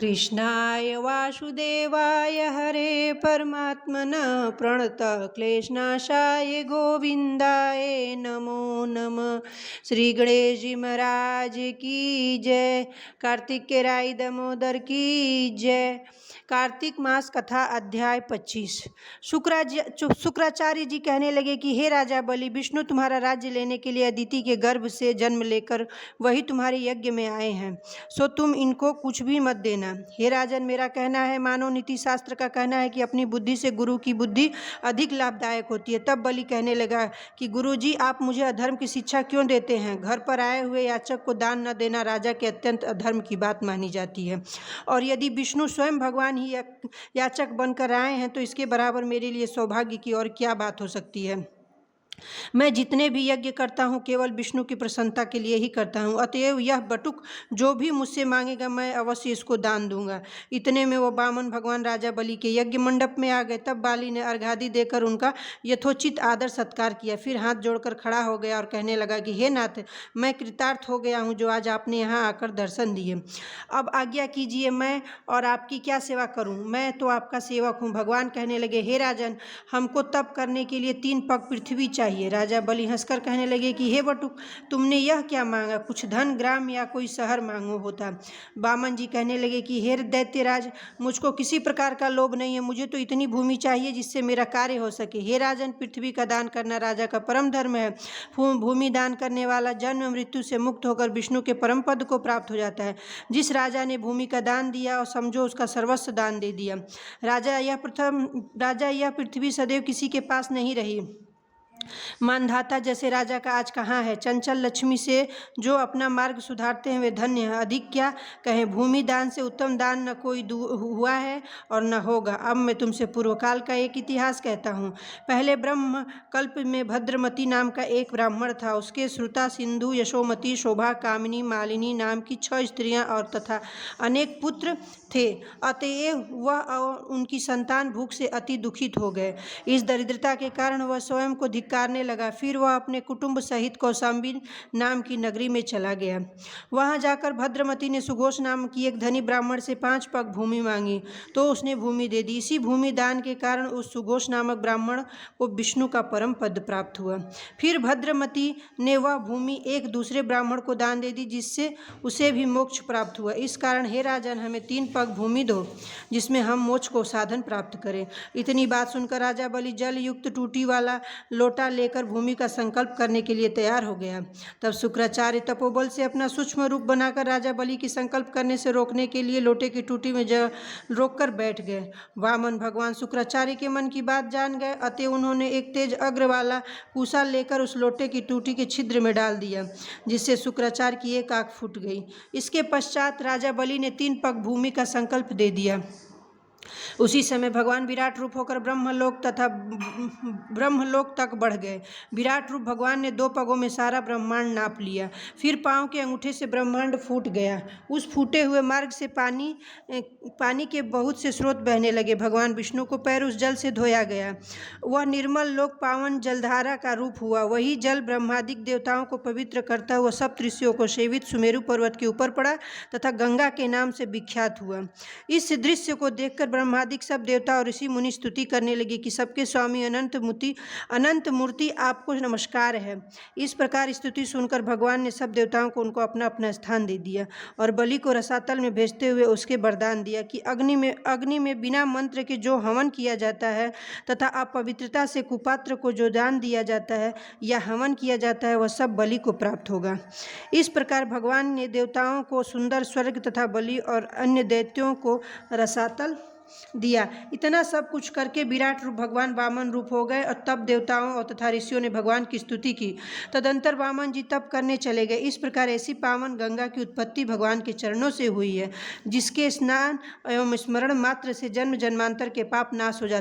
कृष्णाय वासुदेवाय हरे परमात्मन प्रणतः क्लेशनाशाय गोविंदाय नमो नमः। श्री गणेश जी महाराज की जय। कार्तिक के राय दामोदर की जय। कार्तिक मास कथा अध्याय 25। शुक्राचार्य जी कहने लगे कि हे राजा बलि, विष्णु तुम्हारा राज्य लेने के लिए अदिति के गर्भ से जन्म लेकर वही तुम्हारे यज्ञ में आए हैं, सो तुम इनको कुछ भी मत देना। हे राजन, मेरा कहना है, मानव नीति शास्त्र का कहना है कि अपनी बुद्धि से गुरु की बुद्धि अधिक लाभदायक होती है। तब बलि कहने लगा कि गुरुजी, आप मुझे अधर्म की शिक्षा क्यों देते हैं? घर पर आए हुए याचक को दान न देना राजा के अत्यंत अधर्म की बात मानी जाती है, और यदि विष्णु स्वयं भगवान ही याचक बनकर आए हैं तो इसके बराबर मेरे लिए सौभाग्य की और क्या बात हो सकती है। मैं जितने भी यज्ञ करता हूँ केवल विष्णु की प्रसन्नता के लिए ही करता हूँ, अतएव यह बटुक जो भी मुझसे मांगेगा मैं अवश्य इसको दान दूंगा। इतने में वो वामन भगवान राजा बलि के यज्ञ मंडप में आ गए। तब बाली ने अर्घादि देकर उनका यथोचित आदर सत्कार किया, फिर हाथ जोड़कर खड़ा हो गया और कहने लगा कि हे नाथ, मैं कृतार्थ हो गया हूँ जो आज आपने यहाँ आकर दर्शन दिए। अब आज्ञा कीजिए, मैं और आपकी क्या सेवा करूँ? मैं तो आपका सेवक हूँ। भगवान कहने लगे, हे राजन, हमको तप करने के लिए 3 पग पृथ्वी चाहिए। राजा बलि हंसकर कहने लगे कि हे बटुक, तुमने यह क्या मांगा? कुछ धन, ग्राम या कोई शहर मांगो होता। वामन जी कहने लगे कि हे दैत्यराज, मुझको किसी प्रकार का लोभ नहीं है, मुझे तो इतनी भूमि चाहिए जिससे मेरा कार्य हो सके। हे राजन, पृथ्वी का दान करना राजा का परम धर्म है। भूमि दान करने वाला जन्म मृत्यु से मुक्त होकर विष्णु के परम पद को प्राप्त हो जाता है। जिस राजा ने भूमि का दान दिया और समझो उसका सर्वस्व दान दे दिया। राजा यह पृथ्वी सदैव किसी के पास नहीं रही। मानधाता जैसे राजा का आज कहाँ है? चंचल लक्ष्मी से जो अपना मार्ग सुधारते हैं वे धन्य हैं। अधिक क्या कहें, भूमि दान से उत्तम दान न कोई हुआ है और न होगा। अब मैं तुमसे पूर्वकाल का एक इतिहास कहता हूँ। पहले ब्रह्म कल्प में भद्रमती नाम का एक ब्राह्मण था। उसके श्रुता, सिंधु, यशोमती, शोभा, कामिनी, मालिनी नाम की 6 स्त्रियां और तथा अनेक पुत्र थे। अतएव वह और उनकी संतान भूख से अति दुखित हो गए। इस दरिद्रता के कारण वह स्वयं को धिक्कारने लगा। फिर वह अपने कुटुंब सहित कौशाम्बी नाम की नगरी में चला गया। वहां जाकर भद्रमती ने सुघोष नाम की एक धनी ब्राह्मण से 5 पग भूमि मांगी तो उसने भूमि दे दी। इसी भूमि दान के कारण उस सुघोष नामक ब्राह्मण को विष्णु का परम पद प्राप्त हुआ। फिर भद्रमती ने वह भूमि एक दूसरे ब्राह्मण को दान दे दी, जिससे उसे भी मोक्ष प्राप्त हुआ। इस कारण हे राजन, हमें 3 पग भूमि दो जिसमें हम मोक्ष को साधन प्राप्त करें। इतनी बात सुनकर राजा बलि जल युक्त टूटी वाला लोटा लेकर भूमि का संकल्प करने के लिए तैयार हो गया। तब शुक्राचार्य तपोबल से अपना सूक्ष्म रूप बनाकर राजा बलि की संकल्प करने से रोकने के लिए लोटे की टूटी में रोककर बैठ गए। वामन भगवान शुक्राचार्य के मन की बात जान गए, अतः उन्होंने एक तेज अग्र वाला कुशा लेकर उस लोटे की टूटी के छिद्र में डाल दिया, जिससे शुक्राचार्य की एक आंख फूट गई। इसके पश्चात राजा बलि ने 3 पग भूमि का संकल्प दे दिया। उसी समय भगवान विराट रूप होकर ब्रह्मलोक तक बढ़ गए। विराट रूप भगवान ने 2 पगों में सारा ब्रह्मांड नाप लिया। फिर पांव के अंगूठे से ब्रह्मांड फूट गया। उस फूटे हुए मार्ग से पानी के बहुत से स्रोत बहने लगे। भगवान विष्णु को पैर उस जल से धोया गया। वह निर्मल लोक पावन जलधारा का रूप हुआ। वही जल ब्रह्मादिक देवताओं को पवित्र करता हुआ सप्त ऋषियों को सेवित सुमेरु पर्वत के ऊपर पड़ा तथा गंगा के नाम से विख्यात हुआ। इस दृश्य को देखकर ब्रह्मादिक सब देवता और ऋषि मुनि स्तुति करने लगे कि सबके स्वामी अनंत मूर्ति आपको नमस्कार है। इस प्रकार स्तुति सुनकर भगवान ने सब देवताओं को उनको अपना अपना स्थान दे दिया और बलि को रसातल में भेजते हुए उसके वरदान दिया कि अग्नि में बिना मंत्र के जो हवन किया जाता है तथा अपवित्रता से कुपात्र को जो दान दिया जाता है या हवन किया जाता है वह सब बलि को प्राप्त होगा। इस प्रकार भगवान ने देवताओं को सुंदर स्वर्ग तथा बलि और अन्य दैत्यों को रसातल दिया। इतना सब कुछ करके विराट रूप भगवान वामन रूप हो गए और तब देवताओं और तथा ऋषियों ने भगवान की स्तुति की। तदंतर वामन जी तप करने चले गए। इस प्रकार ऐसी पावन गंगा की उत्पत्ति भगवान के चरणों से हुई है, जिसके स्नान एवं स्मरण मात्र से जन्म जन्मांतर के पाप नाश हो जाते